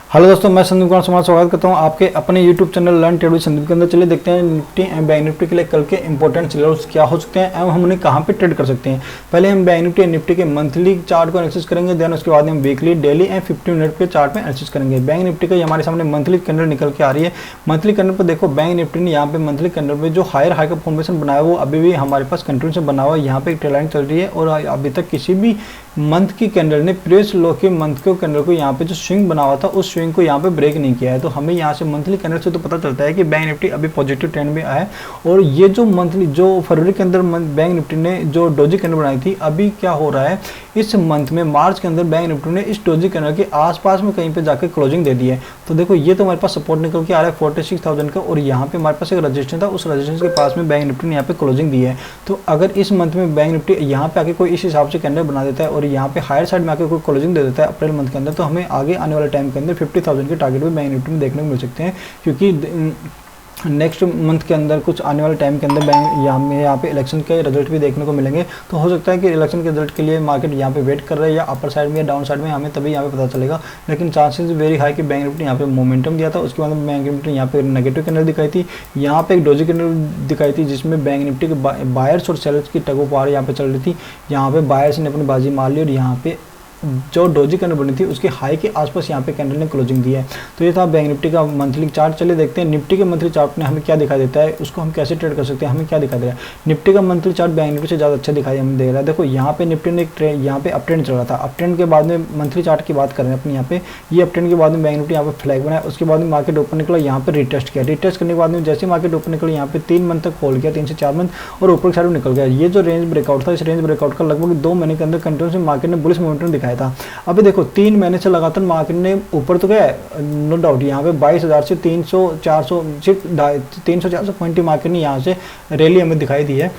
Hello दोस्तों, मैं संदीप कुमार समाज स्वागत करता हूं आपके अपने YouTube channel learn trade with Sandeep के अंदर। चलिए देखते हैं निफ्टी एंड बैंक निफ्टी के लिए कल के इंपॉर्टेंट सिग्नल्स क्या हो सकते हैं एवं हम उन्हें कहां पे ट्रेड कर सकते हैं। पहले हम बैंक निफ्टी एंड निफ्टी के मंथली चार्ट को एनालिसिस करेंगे, देन उसके बाद हम वीकली, डेली एंड 50 मिनट के चार्ट में एनालिसिस करेंगे। बैंक निफ्टी का हमारे सामने मंथली कैंडल निकल के आ रही है। मंथली कैंडल पर देखो, बैंक निफ्टी ने यहाँ पे मंथली कैंडल पे जो हायर हाई का फॉर्मेशन बनाया वो अभी भी हमारे पास कंटिन्यू बना हुआ है। यहाँ पे एक ट्रेड लाइन चल रही है और अभी तक किसी भी मंथ की कैंडल ने प्रीवियस लो के मंथ के कैंडल को यहाँ पे जो स्विंग बना हुआ था उस स्विंग को यहाँ पे ब्रेक नहीं किया है। तो हमें यहाँ से मंथली कैंडल से तो पता चलता है कि बैंक निफ्टी अभी पॉजिटिव ट्रेंड में आया है। और ये जो मंथली जो फरवरी के अंदर बैंक निफ्टी ने जो डोजी कैंडल बनाई थी, अभी क्या हो रहा है इस मंथ में मार्च के अंदर बैंक निफ्टी ने इस डोजी कैंडल के आसपास में कहीं पे जाकर क्लोजिंग दे दी है। तो देखो ये तो हमारे पास सपोर्ट निकल के आ रहा है 46,000 का, और यहाँ पे हमारे पास एक रजिस्टेंस था, उस रजिस्टेंस के पास में बैंक निफ्टी ने यहाँ पे क्लोजिंग दी है। तो अगर इस मंथ में बैंक निफ्टी यहाँ पे आके कोई इस हिसाब से कैंडल बना देता है और यहाँ पे हायर साइड में आके कोई क्लोजिंग दे देता है अप्रैल मंथ के अंदर, तो हमें आगे आने वाले टाइम के अंदर 50,000 के टारगेट भी बैंक निफ्टी में देखने को मिल सकते हैं। क्योंकि नेक्स्ट मंथ के अंदर कुछ आने वाले टाइम के अंदर बैंक यहाँ पे इलेक्शन के रिजल्ट भी देखने को मिलेंगे। तो हो सकता है कि इलेक्शन के रिजल्ट के लिए मार्केट यहाँ पे वेट कर रहा है, या अपर साइड में या डाउन साइड में, हमें तभी यहाँ पे पता चलेगा। लेकिन चांसेस वेरी हाई कि बैंक निफ्टी यहाँ पे मोमेंटम दिया था, उसके बाद बैंक निफ्टी यहाँ पे नेगेटिव कैंडल दिखाई थी, यहाँ पे एक डोजी कैंडल दिखाई थी जिसमें बैंक निफ्टी के बायर्स और सेलर्स की टग ऑफ वार यहाँ पे चल रही थी। यहाँ पे बायर्स ने अपनी बाजी मार ली और यहाँ पे जो डोजी कैंडल बनी थी उसके हाई के आसपास यहाँ पे कैंडल ने क्लोजिंग दी है। तो ये था बैंक निफ्टी का मंथली चार्ट। चलिए देखते हैं निफ्टी के मंथली चार्ट में हमें क्या दिखाई देता है, उसको हम कैसे ट्रेड कर सकते हैं, हमें क्या दिखाई दे रहा है। निफ्टी का मंथली चार्ट बैंक निफ्टी से ज़्यादा अच्छा दिखाई हमें दे रहा है। देखो यहाँ पे निफ्टी ने यहाँ पे अप ट्रेंड चल रहा था, अप ट्रेंड के बाद में मंथली चार्ट की बात करें अपने यहाँ पे, ये अप ट्रेंड के बाद में बैंक निफ्टी यहाँ पे फ्लैग बनाया, उसके बाद में मार्केट ओपन निकला, यहाँ पे रिटेस्ट किया, रिटेस्ट करने के बाद में जैसे मार्केट ओपन निकला यहाँ पे 3 मंथ तक होल्ड किया, 3 से 4 मंथ, और ऊपर की साइड में निकल गया। ये जो रेंज ब्रेकआउट था, इस रेंज ब्रेकआउट का लगभग 2 महीने के अंदर कंटिन्यूसली मार्केट ने बुलिश मोमेंटम दिखाया था। अभी देखो 3 महीने से लगातार मार्केट ने ऊपर तो गया, नो डाउट यहाँ पे 22,000 से 300-400 सिर्फ 300-400 पॉइंट की मार्केट ने यहाँ से रैली हमें दिखाई दी है।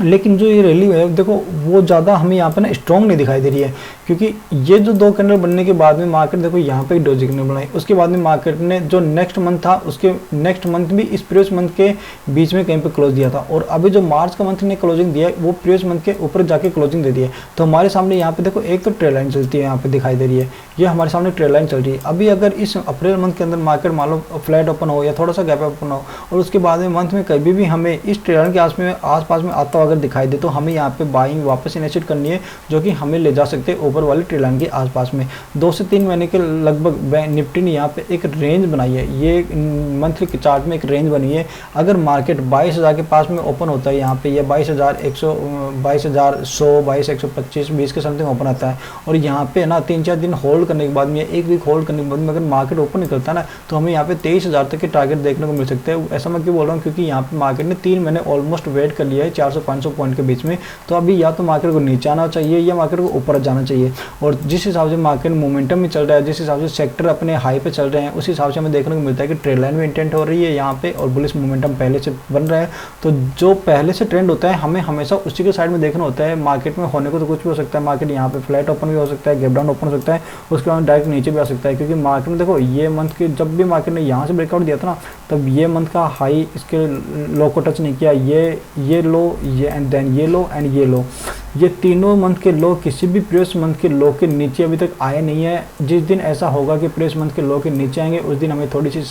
लेकिन जो ये रैली है देखो वो ज़्यादा हमें यहाँ पे ना स्ट्रॉन्ग नहीं दिखाई दे रही है, क्योंकि ये जो 2 कैंडल बनने के बाद में मार्केट देखो यहाँ पे एक डोजी कैंडल बनाई, उसके बाद में मार्केट ने जो नेक्स्ट मंथ था उसके नेक्स्ट मंथ भी इस प्रीवियस मंथ के बीच में कहीं पे क्लोज दिया था, और अभी जो मार्च का मंथ ने क्लोजिंग दिया है वो प्रीवियस मंथ के ऊपर जाके क्लोजिंग दे दी है। तो हमारे सामने यहाँ पे देखो एक तो ट्रेड लाइन चलती है, यहाँ पे दिखाई दे रही है, ये हमारे सामने ट्रेड लाइन चल रही है। अभी अगर इस अप्रैल मंथ के अंदर मार्केट मान लो फ्लैट ओपन हो या थोड़ा सा गैप ओपन हो और उसके बाद में मंथ में कभी भी हमें इस ट्रेड लाइन के आसपास में आता अगर दिखाई दे, तो हमें यहाँ पे बाइंग वापस इनिशिएट करनी है, जो कि हमें ले जा सकते हैं ऊपर वाले ट्रेड लाइन के आसपास में। 2 से 3 महीने के लगभग निफ्टी ने यहाँ पे एक रेंज बनाई है, ये मंथली के चार्ट में एक रेंज बनी है। अगर मार्केट 22,000 के पास में ओपन होता है यहाँ पे, या 22,100, 22,100, 22,125, 20 के समथिंग ओपन आता है, और यहाँ पे ना 3-4 दिन होल्ड करने के बाद में, 1 वीक होल्ड करने के बाद में अगर मार्केट ओपन निकलता है ना, तो हमें यहाँ पे 23,000 तक के टारगेट देखने को मिल सकते हैं। ऐसा मैं क्यों बोल रहा हूँ, क्योंकि यहाँ पे मार्केट ने 3 महीने ऑलमोस्ट वेट कर लिया है 400-500 पॉइंट के बीच में। तो अभी या तो मार्केट को नीचे आना चाहिए या मार्केट को ऊपर जाना चाहिए, और जिस हिसाब से मार्केट मोमेंटम में चल रहा है, जिस हिसाब से सेक्टर अपने हाई पे चल रहे हैं, उस हिसाब से हमें देखने को मिलता है कि ट्रेड लाइन में इंटेंट हो रही है यहाँ पे, और बुलिश मोमेंटम पहले से बन रहा है। तो जो पहले से ट्रेंड होता है हमें हमेशा उसी के साइड में देखना होता है। मार्केट में होने को तो कुछ भी हो सकता है, मार्केट यहाँ पे फ्लैट ओपन भी हो सकता है, गैप डाउन ओपन हो सकता है, उसके बाद डायरेक्ट नीचे भी आ सकता है। क्योंकि मार्केट में देखो ये मंथ के जब भी मार्केट ने यहाँ से ब्रेकआउट दिया था ना, तब ये मंथ का हाई इसके लो को टच नहीं किया, ये लो, ये एंड देन ये लो एंड ये लो, ये तीनों मंथ के लो किसी भी प्रीवियस मंथ के लो के नीचे अभी तक आए नहीं है। जिस दिन ऐसा होगा कि प्रीवियस मंथ के लो के नीचे आएंगे, उस दिन हमें थोड़ी सी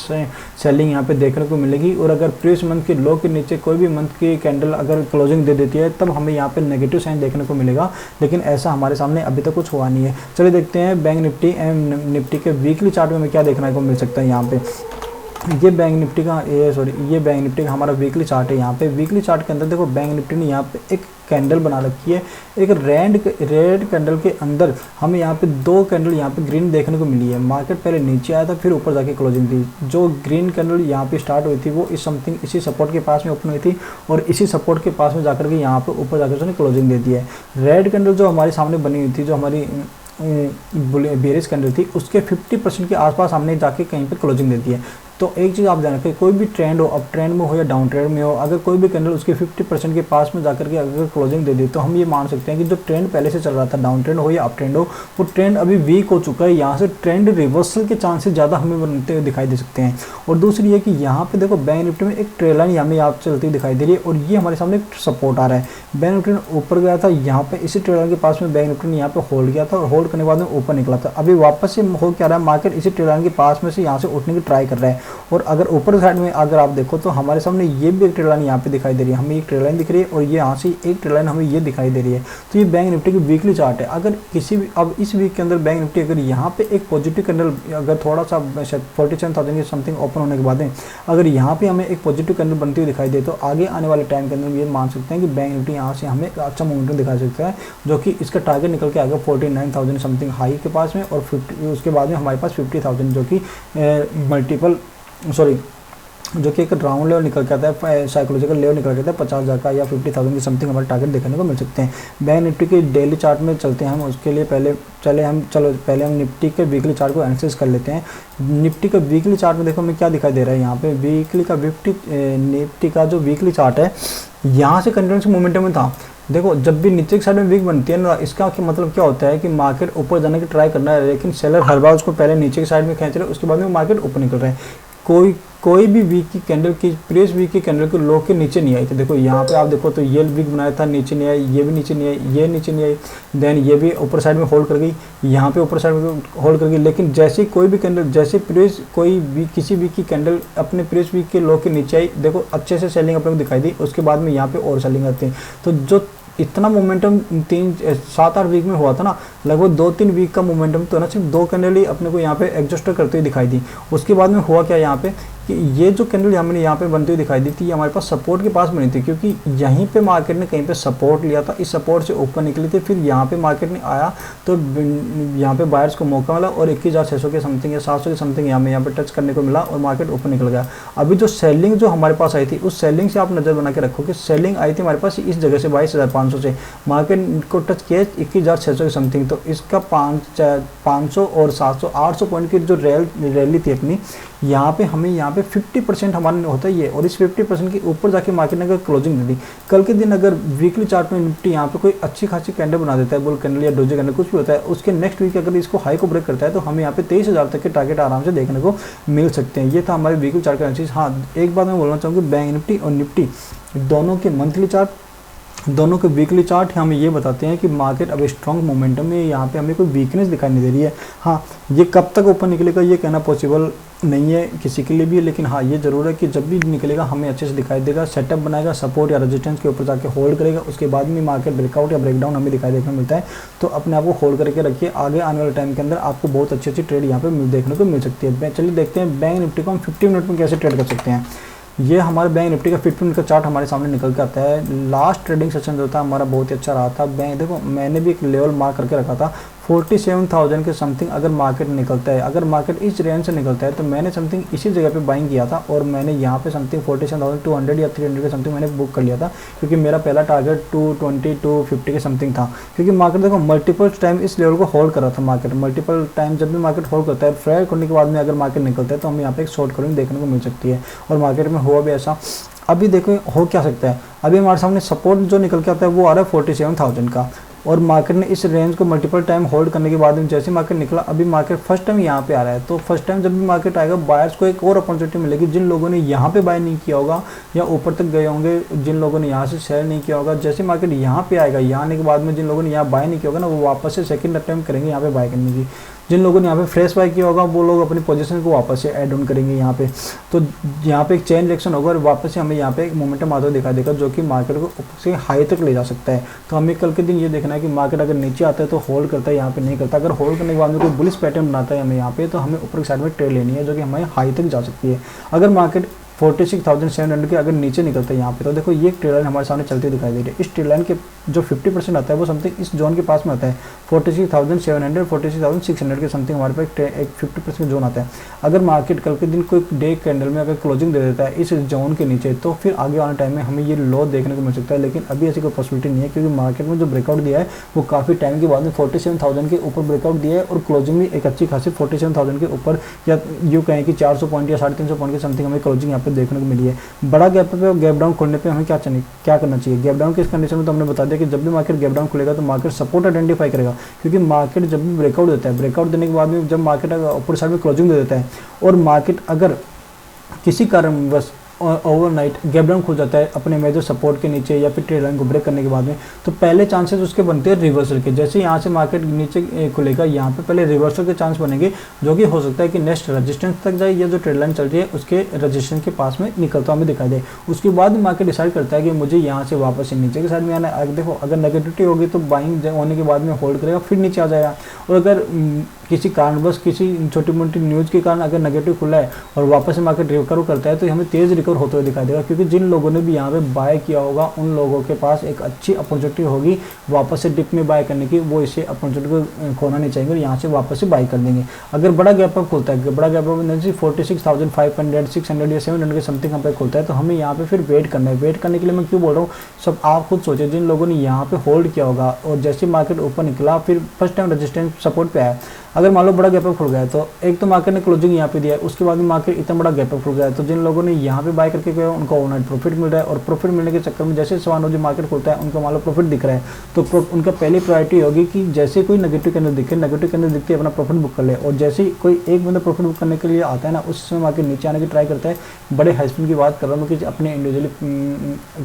सेलिंग यहाँ पे देखने को मिलेगी। और अगर प्रीवियस मंथ के लो के नीचे कोई भी मंथ की कैंडल अगर क्लोजिंग दे देती है, तब हमें यहाँ पे नेगेटिव साइन देखने को मिलेगा। लेकिन ऐसा हमारे सामने अभी तक कुछ हुआ नहीं है। चलिए देखते हैं बैंक निफ्टी एंड निफ्टी के वीकली चार्ट में हमें क्या देखने को मिल सकता है। यहाँ पे ये बैंक निफ्टी का ये बैंक निफ्टी का हमारा वीकली चार्ट है। यहाँ पे वीकली चार्ट के अंदर देखो बैंक निफ्टी ने यहाँ पे एक कैंडल बना रखी है, एक रेड कैंडल के अंदर हमें यहाँ पे 2 कैंडल यहाँ पे ग्रीन देखने को मिली है। मार्केट पहले नीचे आया था, फिर ऊपर जाके क्लोजिंग थी। जो ग्रीन कैंडल यहाँ पे स्टार्ट हुई थी वो इसी सपोर्ट के पास में ओपन हुई थी, और इसी सपोर्ट के पास में जाकर के यहाँ पे ऊपर जाकर उसने क्लोजिंग दे दी है। रेड कैंडल जो हमारे सामने बनी हुई थी, जो हमारी बेरिश कैंडल थी, उसके 50% के आसपास हमने जाके कहीं पे क्लोजिंग दे दी है। तो एक चीज़ आप ध्यान रखें, कोई भी ट्रेंड हो, अब ट्रेंड में हो या डाउन ट्रेंड में हो, अगर कोई भी कैंडल उसके 50% के पास में जाकर के अगर क्लोजिंग दे दी तो हम ये मान सकते हैं कि जो ट्रेंड पहले से चल रहा था, डाउन ट्रेंड हो या अप ट्रेंड हो, वो ट्रेंड अभी वीक हो चुका है। यहाँ से ट्रेंड रिवर्सल के चांसेस ज़्यादा हमें बनते हुए दिखाई दे सकते हैं। और दूसरी ये कि यहाँ पे देखो बैंक निफ्टी में एक ट्रेल लाइन हमें यहाँ चलती हुई दिखाई दे रही है और ये हमारे सामने एक सपोर्ट आ रहा है। बैंक निफ्टी ने ऊपर गया था, यहाँ पे इसी ट्रेल लाइन के पास में बैंक निफ्टी ने यहाँ पे होल्ड किया था और होल्ड करने के बाद में ऊपर निकला था। अभी वापस से हो क्या रहा है, मार्केट इसी ट्रेल लाइन के पास में से यहाँ से उठने की ट्राई कर रहा है। और अगर ऊपर साइड में अगर आप देखो तो हमारे सामने ये भी एक ट्रेल लाइन यहाँ पे दिखाई दे रही है, हमें एक ट्रेल लाइन दिख रही है और ये यहाँ से एक ट्रेल लाइन हमें ये दिखाई दे रही है। तो ये बैंक निफ्टी की वीकली चार्ट है। अगर किसी भी अब इस वीक के अंदर बैंक निफ्टी अगर यहाँ पे एक पॉजिटिव कैंडल अगर थोड़ा सा 47,000 के समथिंग ओपन होने के बाद अगर यहाँ पे हमें एक पॉजिटिव कैंडल बनती हुई दिखाई दे तो आगे आने वाले टाइम के अंदर ये मान सकते हैं कि बैंक निफ्टी यहाँ से हमें अच्छा मोमेंटम दिखा सकता है, जो कि इसका टारगेट निकल के आएगा 49,000 समथिंग हाई के पास में और 50 उसके बाद में हमारे पास 50,000 जो कि जो कि एक राउंड लेवल निकल के आता है, साइकोलॉजिकल लेवल निकल के आता है 50,000 का या 50,000 की समथिंग हमारे टारगेट देखने को मिल सकते हैं। बैंक निफ्टी के डेली चार्ट में चलते हैं हम, उसके लिए पहले हम निफ्टी के वीकली चार्ट को एनालिसिस कर लेते हैं। निफ्टी का वीकली चार्ट में देखो हमें क्या दिखाई दे रहा है, यहाँ पे वीकली का निफ्टी का जो वीकली चार्ट है यहाँ से कंटिन्यूस मोमेंटम में था। देखो जब भी नीचे की साइड में वीक बनती है ना, इसका मतलब क्या होता है कि मार्केट ऊपर जाने की ट्राई करना है, लेकिन सेलर हर बार उसको पहले नीचे की साइड में खींच रहे हैं, उसके बाद में मार्केट ऊपर निकल रहा है। कोई भी वीक की कैंडल की प्रीवियस वीक की कैंडल के लो के नीचे नहीं आई थी। देखो यहाँ पे आप देखो तो ये वीक बनाया था, नीचे नहीं आई, ये भी नीचे नहीं आई, ये नीचे नहीं आई, देन ये भी ऊपर साइड में होल्ड कर गई, यहाँ पे ऊपर साइड में होल्ड कर गई। लेकिन जैसे कोई भी कैंडल जैसे प्रीवियस कोई भी किसी वीक की कैंडल अपने प्रीवियस वीक के लो के नीचे आई, देखो अच्छे से सेलिंग अपने को दिखाई दी, उसके बाद में यहाँ पे और सेलिंग आती है। तो जो इतना मोमेंटम 7-8 वीक में हुआ था ना, लगभग 2-3 वीक का मोमेंटम तो ना सिर्फ 2 कैंडल ही अपने को यहाँ पे एडजस्टर करते हुए दिखाई दी। उसके बाद में हुआ क्या यहाँ पे कि ये जो कैंडल हमने यहाँ पे बनती हुई दिखाई दी थी, ये हमारे पास सपोर्ट के पास बनी थी, क्योंकि यहीं पे मार्केट ने कहीं पे सपोर्ट लिया था, इस सपोर्ट से ऊपर निकली थी, फिर यहाँ पे मार्केट ने आया तो यहाँ पे बायर्स को मौका मिला और 21,600 के समथिंग या 700 के समथिंग यहाँ पे टच करने को मिला और मार्केट ऊपर निकल गया। अभी जो सेलिंग जो हमारे पास आई थी, उस सेलिंग से आप नज़र बना के रखो कि सेलिंग आई थी हमारे पास इस जगह से 22,500 से, मार्केट को टच किया 21,600 के समथिंग। तो इसका 500 और 700 800 पॉइंट की जो रैली थी अपनी, यहाँ पे हमें यहाँ पे 50% हमारा होता है ये, और इस 50% के ऊपर जाके मार्केट ने अगर क्लोजिंग दे दी, कल के दिन अगर वीकली चार्ट में निफ्टी यहाँ पे कोई अच्छी खासी कैंडल बना देता है, बुल कैंडल या डोजी कैंडल कुछ भी होता है, उसके नेक्स्ट वीक अगर इसको हाई को ब्रेक करता है तो हमें यहाँ पे 23,000 तक के टारगेट आराम से देखने को मिल सकते हैं। ये था हमारे वीकली चार्ट का एनालिसिस। हाँ, एक बात मैं बोलना चाहूँगी, बैंक निफ्टी और निफ्टी दोनों के मंथली चार्ट, दोनों के वीकली चार्ट हमें ये बताते हैं कि मार्केट अब स्ट्रॉन्ग मोमेंटम में, यहाँ पे हमें कोई वीकनेस दिखाई नहीं दे रही है। हाँ, ये कब तक ऊपर निकलेगा ये कहना पॉसिबल नहीं है किसी के लिए भी, लेकिन हाँ ये ज़रूर है कि जब भी निकलेगा हमें अच्छे से दिखाई देगा, सेटअप बनाएगा, सपोर्ट या रेजिस्टेंस के ऊपर जाके होल्ड करेगा, उसके बाद में मार्केट ब्रेकआउट या ब्रेकडाउन हमें दिखाई देखने को मिलता है। तो अपने आप को होल्ड करके रखिए, आगे आने वाले टाइम के अंदर आपको बहुत अच्छी अच्छी ट्रेड यहाँ पे देखने को मिल सकती है। चलिए देखते हैं बैंक निफ्टी को हम 50 मिनट में कैसे ट्रेड कर सकते हैं। ये हमारे बैंक निफ्टी का 50 मिनट का चार्ट हमारे सामने निकल के आता है। लास्ट ट्रेडिंग सेशन जो था हमारा बहुत ही अच्छा रहा था। बैंक देखो मैंने भी एक लेवल मार्क करके रखा था 47,000 के समथिंग अगर मार्केट निकलता है, अगर मार्केट इस रेंज से निकलता है तो मैंने समथिंग इसी जगह पे बाइंग किया था और मैंने यहाँ पे समथिंग 47,200 या 300 के समथिंग मैंने बुक कर लिया था, क्योंकि मेरा पहला टारगेट 220 250 के समथिंग था। क्योंकि मार्केट देखो मल्टीपल टाइम इस लेवल को होल्ड कर रहा था, मार्केट मल्टीपल टाइम जब भी मार्केट होल्ड करता है, फ्राई करने के बाद में अगर मार्केट निकलता है तो हमें यहाँ पे एक शॉर्ट कवरिंग देखने को मिल सकती है और मार्केट में हुआ भी ऐसा। अभी देखो हो क्या सकता है, अभी हमारे सामने सपोर्ट जो निकल के आता है वो आ रहा है 47,000 का, और मार्केट ने इस रेंज को मल्टीपल टाइम होल्ड करने के बाद में जैसे मार्केट निकला, अभी मार्केट फर्स्ट टाइम यहाँ पे आ रहा है। तो फर्स्ट टाइम जब भी मार्केट आएगा बायर्स को एक और अपॉर्चुनिटी मिलेगी, जिन लोगों ने यहाँ पे बाय नहीं किया होगा या ऊपर तक गए होंगे, जिन लोगों ने यहाँ से सेल नहीं किया होगा, जैसे मार्केट यहाँ पे आएगा, यहाँ आने के बाद में जिन लोगों ने यहाँ बाय नहीं किया होगा ना, वो वापस से सेकंड अटेम्प्ट करेंगे यहाँ पे बाय करने की। जिन लोगों ने यहाँ पे फ्रेश बाय किया होगा वो लोग अपनी पोजीशन को वापस से ऐड ऑन करेंगे यहाँ पे। तो यहाँ पे एक चेन रिएक्शन होगा और वापस से हमें यहाँ पे एक मोमेंटम आता हुआ दिखाई देगा, जो कि मार्केट को से हाई तक ले जा सकता है। तो हमें कल के दिन ये देखना है कि मार्केट अगर नीचे आता है तो होल्ड करता है, यहाँ पे नहीं करता। अगर होल्ड करने के बाद में कोई बुलिश पैटर्न बनाता है हमें यहाँ पे, तो हमें ऊपर की साइड में ट्रेड लेनी है, जो कि हमें हाई तक जा सकती है। अगर मार्केट 46,700 के अगर नीचे निकलता है यहाँ पे, तो देखो ये ट्रेड लाइन हमारे सामने चलती दिखाई दे रही है। इस ट्रेड लाइन के जो 50% आता है वो समथिंग इस जोन के पास में आता है, 46,700 46,600 के समथिंग हमारे पास एक 50% जोन आता है। अगर मार्केट कल के दिन कोई डे कैंडल में अगर क्लोजिंग दे देता है इस जोन के नीचे, तो फिर आगे वाले टाइम में हमें ये लो देखने को मिल सकता है, लेकिन अभी ऐसी कोई पॉसिबिलिटी नहीं है, क्योंकि मार्केट में जो ब्रेकआउट दिया है वो काफ़ी टाइम के बाद में 47,000 के ऊपर ब्रेकआउट दिया है और क्लोजिंग भी एक अच्छी खासी 47,000 के ऊपर, या यूँ कहें कि 400 पॉइंट या 350 पॉइंट के समथिंग हमें क्लोजिंग यहाँ पे देखने को मिली है। बड़ा गैप पे और गैप डाउन खोलने पे हमें क्या करना चाहिए। गैप डाउन के इस कंडीशन में तो हमने बता दिया कि जब भी मार्केट गैप डाउन खुलेगा तो मार्केट सपोर्ट आइडेंटिफाई करेगा, क्योंकि मार्केट जब भी ब्रेकआउट देता है, ब्रेकआउट देने के बाद में जब मार्केट ऊपर साइड में क्लोजिंग दे देता है और मार्केट अगर किसी कारणवश ओवरनाइट गैप डाउन खुल जाता है अपने मेजर सपोर्ट के नीचे या फिर ट्रेड लाइन को ब्रेक करने के बाद में, तो पहले चांसेस उसके बनते हैं रिवर्सल के। जैसे यहाँ से मार्केट नीचे खुलेगा, यहाँ पे पहले रिवर्सल के चांस बनेंगे, जो कि हो सकता है कि नेक्स्ट रेजिस्टेंस तक जाए या जो ट्रेड लाइन चल रही है उसके रेजिस्टेंस के पास में निकलता हमें दिखाई दे। उसके बाद मार्केट डिसाइड करता है कि मुझे यहाँ से वापस नीचे के साइड में आना है। देखो अगर नेगेटिविटी होगी तो बाइंग होने के बाद में होल्ड करेगा, फिर नीचे आ जाएगा, और अगर किसी कारणवश किसी छोटी मोटी न्यूज़ के कारण अगर नेगेटिव खुला है और वापस से मार्केट रिकवर करता है तो हमें तेज़ रिकवर होते हुए दिखाई देगा, क्योंकि जिन लोगों ने भी यहाँ पे बाय किया होगा उन लोगों के पास एक अच्छी अपॉर्चुनिटी होगी वापस से डिप में बाय करने की, वो इसे अपॉर्चुनिटी को खोना नहीं चाहेंगे और यहाँ से वापस से बाय कर देंगे। अगर बड़ा गैप अप खुलता है, बड़ा गैप अप 46,500 600 या 700 के समथिंग पे खुलता है, तो हमें यहाँ पे फिर वेट करना है। वेट करने के लिए मैं क्यों बोल रहा हूँ, सब आप खुद सोचें, जिन लोगों ने यहाँ पे होल्ड किया होगा और जैसे मार्केट ऊपर निकला फिर फर्स्ट टाइम रेजिस्टेंस सपोर्ट पे आया, अगर मान लो बड़ा गैप अप खुल गया है तो एक तो मार्केट ने क्लोजिंग यहाँ पे दिया है, उसके बाद में मार्केट इतना बड़ा गैप अप खुल गया है, तो जिन लोगों ने यहाँ पे बाय करके गए उनको ओवरनाइट प्रॉफिट मिल रहा है, और प्रॉफिट मिलने के चक्कर में जैसे सवान जो मार्केट खुलता है उनको मान लो प्रॉफिट दिख रहा है, तो उनका पहली प्रायोरिटी होगी कि जैसे कोई नेगेटिव कैंडल दिखे, नेगेटिव कैंडल दिखते अपना प्रॉफिट बुक कर ले, और जैसे कोई एक बंदा प्रॉफिट बुक करने के लिए आता है ना, उस समय मार्केट नीचे आने की ट्राई करता है। बड़े हाइस्पेंड की बात कर रहा हूँ कि अपने इंडिविजुअली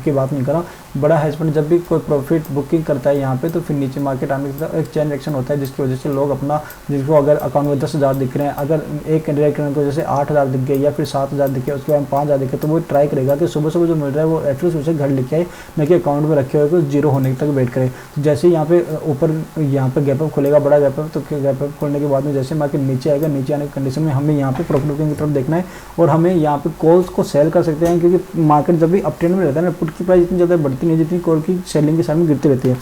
की बात नहीं कर रहा हूँ। बड़ा हाइस्पेंड जब भी कोई प्रॉफिट बुकिंग करता है यहाँ पे, तो फिर नीचे मार्केट आने के एक चेन रिएक्शन होता है, जिसकी वजह से लोग अपना, जिसको अगर अकाउंट में 10,000 दिख रहे हैं, अगर एक कैंडिडेट को जैसे 8,000 दिख गए या फिर 7,000 दिखे, उसके बाद 5,000 दिखे, तो वो ट्राई करेगा कि सुबह सुबह जो मिल रहा है वो एटलीस्ट उसे घर लेके आए, न कि अकाउंट में रखे हुए को जीरो होने तक वेट करे। तो जैसे यहाँ पे ऊपर यहाँ पे गैप अप खुलेगा, बड़ा गैप अप, तो गैप अप खोलने के बाद में जैसे मार्केट नीचे आएगा, नीचे आने की कंडीशन में हमें यहाँ पे प्रॉफिट बुकिंग की तरफ देखना है, और हमें यहाँ पे कॉल्स को सेल कर सकते हैं, क्योंकि मार्केट जब भी अपट्रेंड में रहता है ना, पुट की प्राइस इतनी ज़्यादा बढ़ती नहीं जितनी कॉल की सेलिंग के साथ में गिरती रहती है,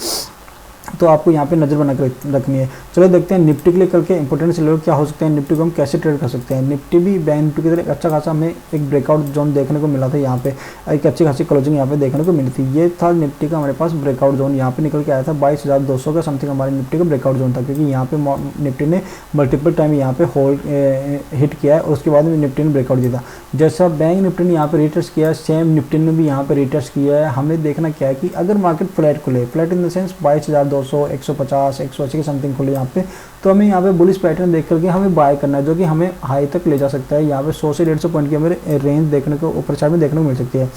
तो आपको यहाँ पे नज़र बना कर रखनी है। चलो देखते हैं निफ्टी के लिए कल के इंपॉर्टेंट लेवल क्या हो सकते हैं, निफ्टी को हम कैसे ट्रेड कर सकते हैं। निफ्टी भी बैंक निफ्टी की तरह अच्छा खासा हमें एक ब्रेकआउट जोन देखने को मिला था, यहाँ पे एक अच्छी खासी क्लोजिंग यहाँ पे देखने को मिली थी। ये था निफ्टी का हमारे पास ब्रेकआउट जोन, यहाँ पे निकल के आया था 22,200 का समथिंग हमारे निफ्टी का ब्रेकआउट जोन था, क्योंकि यहाँ पे निफ्टी ने मल्टीपल टाइम यहाँ पे होल्ड हिट किया है और उसके बाद में निफ्टी ने ब्रेकआउट दिया था। जैसा बैंक निफ्टी ने यहाँ पे रिटेस्ट किया है, सेम निफ्टी ने भी यहाँ पे रिटेस्ट किया है। हमें देखना क्या है कि अगर मार्केट फ्लैट खुले, फ्लैट इन द सेंस 22,200 150 180 के समथिंग खुले यहाँ पे, तो हमें यहाँ पे बुलिश पैटर्न देख करके हमें बाय करना है, जो कि हमें हाई तक ले जा सकता है। यहाँ पे 100 से 150 पॉइंट की हमें रेंज देखने को ऊपर साइड में देखने को मिल सकती है।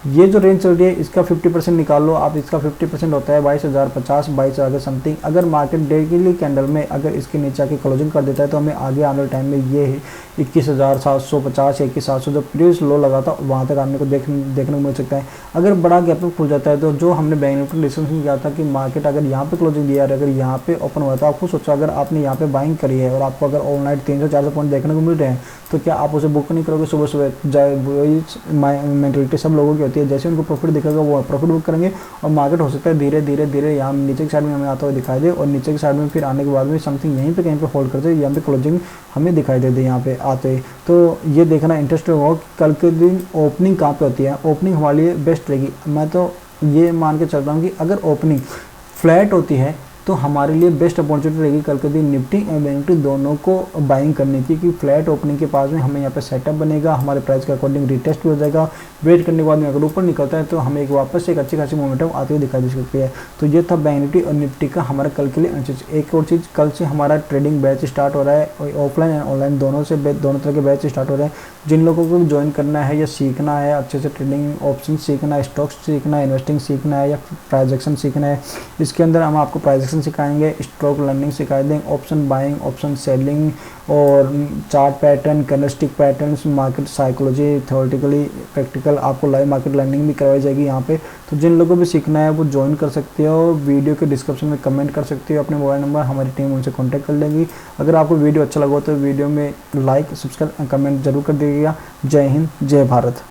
ये जो रेंज चल रही है इसका 50% निकाल लो आप, इसका 50% होता है 22,050 22,000 समथिंग। अगर मार्केट डेली कैंडल में अगर इसके नीचे आके क्लोजिंग कर देता है तो हमें आगे आने वाले टाइम में ये 21,750 या 21,700 जो प्रीवियस लो लगा था वहाँ तक आने को देखने को मिल सकता है। अगर बड़ा गैप खुल जाता है तो जो हमने बैंक निफ्टी डिस्कशन किया था कि मार्केट अगर यहाँ पे क्लोजिंग दिया है, अगर यहाँ पे ओपन हुआ, तो आप खुद सोचो अगर आपने यहाँ पे बाइंग करी है और आपको अगर ओवरनाइट 300-400 पॉइंट देखने को मिल रहे हैं, तो क्या आप उसे बुक नहीं करोगे सुबह सुबह? जाए वही मेंटलिटी सब लोगों की होती है, जैसे उनको प्रॉफिट दिखेगा वो प्रॉफिट बुक करेंगे, और मार्केट हो सकता है धीरे धीरे धीरे यहाँ नीचे की साइड में हमें आता हुआ दिखाई दे, और नीचे की साइड में फिर आने के बाद में समथिंग यहीं पे कहीं पे होल्ड करते यहाँ पे क्लोजिंग हमें दिखाई दे यहाँ पे आते। तो ये देखना इंटरेस्टिंग होगा कि कल के दिन ओपनिंग कहाँ पे होती है। ओपनिंग हमारे लिए बेस्ट रहेगी। मैं तो ये मान के चलता हूँ कि अगर ओपनिंग फ्लैट होती है तो हमारे लिए बेस्ट अपॉर्चुनिटी रहेगी कल के दिन निफ्टी एंड बैंक निफ्टी दोनों को बाइंग करने की, कि फ्लैट ओपनिंग के पास में हमें यहाँ पे सेटअप बनेगा, हमारे प्राइस के अकॉर्डिंग रिटेस्ट भी हो जाएगा। वेट करने के बाद में अगर ऊपर निकलता है तो हमें एक वापस से एक अच्छी खासी मोमेंटम आती हुई दिखाई दे सकती है। तो ये था बैंक निफ्टी और निफ्टी का हमारा कल के लिए चीज़। एक और चीज़, कल से हमारा ट्रेडिंग बैच स्टार्ट हो रहा है, ऑफलाइन एंड ऑनलाइन दोनों तरह के बैच स्टार्ट हो रहे हैं। जिन लोगों को ज्वाइन करना है या सीखना है, अच्छे से ट्रेडिंग ऑप्शन सीखना है, स्टॉक्स सीखना है, इन्वेस्टिंग सीखना है या प्राइस एक्शन सीखना है, इसके अंदर हम आपको प्राइस एक्शन सिखाएंगे, स्टॉक लर्निंग सिखा देंगे, ऑप्शन बाइंग, ऑप्शन सेलिंग और chart pattern, candlestick patterns, market psychology, theoretically practical आपको लाइव मार्केट लर्निंग भी करवाई जाएगी यहाँ पे। तो जिन लोगों को भी सीखना है वो ज्वाइन कर सकते हो। वीडियो के डिस्क्रिप्शन में कमेंट कर सकते हो अपने मोबाइल नंबर, हमारी टीम उनसे कॉन्टैक्ट कर लेगी। अगर आपको वीडियो अच्छा लगा तो वीडियो में लाइक, सब्सक्राइब, कमेंट जरूर कर दीजिएगा। जय हिंद, जय भारत।